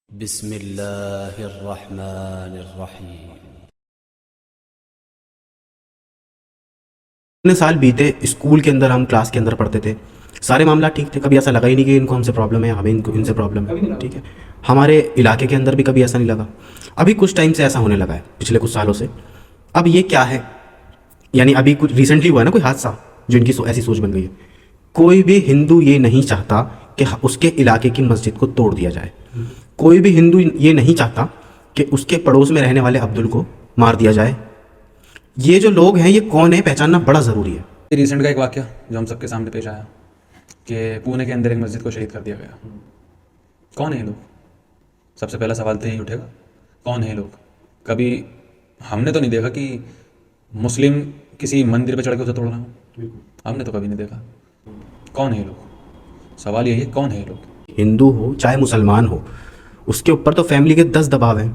बिस्मिल्लाहिर्रहमानिर्रहीम। इतने साल बीते, स्कूल के अंदर हम क्लास के अंदर पढ़ते थे, सारे मामला ठीक थे, कभी ऐसा लगा ही नहीं कि इनको हमसे प्रॉब्लम है, हमें इनको इनसे प्रॉब्लम है। ठीक है, हमारे इलाके के अंदर भी कभी ऐसा नहीं लगा। अभी कुछ टाइम से ऐसा होने लगा है, पिछले कुछ सालों से। अब ये क्या है, यानी अभी कुछ रिसेंटली हुआ है ना कोई हादसा जो इनकी ऐसी सोच बन गई है। कोई भी हिंदू ये नहीं चाहता कि उसके इलाके की मस्जिद को तोड़ दिया जाए। कोई भी हिंदू ये नहीं चाहता कि उसके पड़ोस में रहने वाले अब्दुल को मार दिया जाए। ये जो लोग हैं ये कौन है, पहचानना बड़ा ज़रूरी है। रिसेंट का एक वाक्य जो हम सबके सामने पेश आया कि पुणे के अंदर एक मस्जिद को शहीद कर दिया गया। कौन है ये लोग? सबसे पहला सवाल तो यही उठेगा, कौन है ये लोग? कभी हमने तो नहीं देखा कि मुस्लिम किसी मंदिर पे चढ़ के उसे तोड़ रहा हो, हमने तो कभी नहीं देखा। कौन है ये लोग? सवाल यही है, कौन है ये लोग? हिंदू हो चाहे मुसलमान हो, उसके ऊपर तो फैमिली के 10 दबाव हैं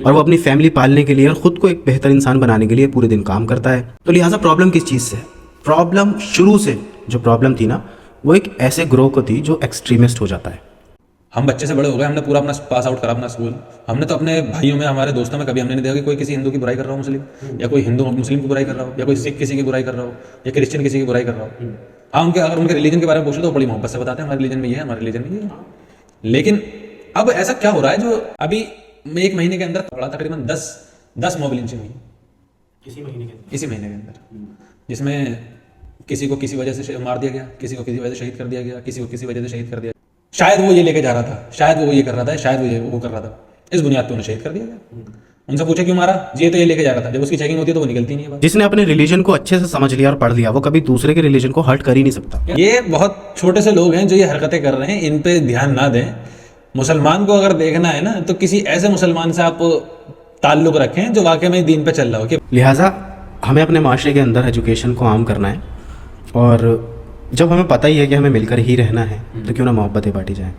और वो अपनी फैमिली पालने के लिए और ख़ुद को एक बेहतर इंसान बनाने के लिए पूरे दिन काम करता है। तो लिहाजा प्रॉब्लम किस चीज़ से है? प्रॉब्लम शुरू से जो प्रॉब्लम थी ना, वो एक ऐसे ग्रोह को थी जो एक्सट्रीमिस्ट हो जाता है। हम बच्चे से बड़े हो गए, हमने पूरा अपना पास आउट करा अपना स्कूल। हमने तो अपने भाइयों में, हमारे दोस्तों में कभी हमने नहीं देखा कि कोई किसी हिंदू की बुराई कर रहा हो, मुस्लिम, या कोई हिंदू मुस्लिम की बुराई कर रहा हो, या कोई सिख किसी की बुराई कर रहा हो, या क्रिश्चियन किसी की बुराई कर रहा हो। हाँ, उनके अगर उनके रिलीजन के बारे में पूछो तो बड़ी मोहब्बत से बताते हैं, हमारे रिलीजन में ये है, हमारे रिलीजन में ये है। लेकिन अब ऐसा क्या हो रहा है जो अभी एक महीने के अंदर पड़ा, तकरीबन 10 मॉब लिंचिंग हुई इसी महीने के अंदर, जिसमें किसी को किसी वजह से मार दिया गया, किसी को किसी वजह से शहीद कर दिया गया, किसी को किसी वजह से शहीद कर दिया। शायद वो ये लेके जा रहा था, शायद वो ये कर रहा था, शायद वो कर रहा था, इस बुनियाद पे उन्हें शहीद कर दिया गया। उनसे पूछे क्यों मारा? ये तो ये लेके जा रहा था। जब उसकी चेकिंग होती है तो वो निकलती नहीं है। जिसने अपने रिलीजन को अच्छे से समझ लिया और पढ़ लिया, वो कभी दूसरे के रिलीजन को हर्ट कर ही नहीं सकता। ये बहुत छोटे से लोग हैं जो ये हरकतें कर रहे हैं, इन पे ध्यान ना दें। मुसलमान को अगर देखना है ना, तो किसी ऐसे मुसलमान से आप ताल्लुक रखें जो वाकई में दीन पे चल रहा हो। कि लिहाजा हमें अपने माशरे के अंदर एजुकेशन को आम करना है, और जब हमें पता ही है कि हमें मिलकर ही रहना है, तो क्यों ना मोहब्बतें बांटी जाएं।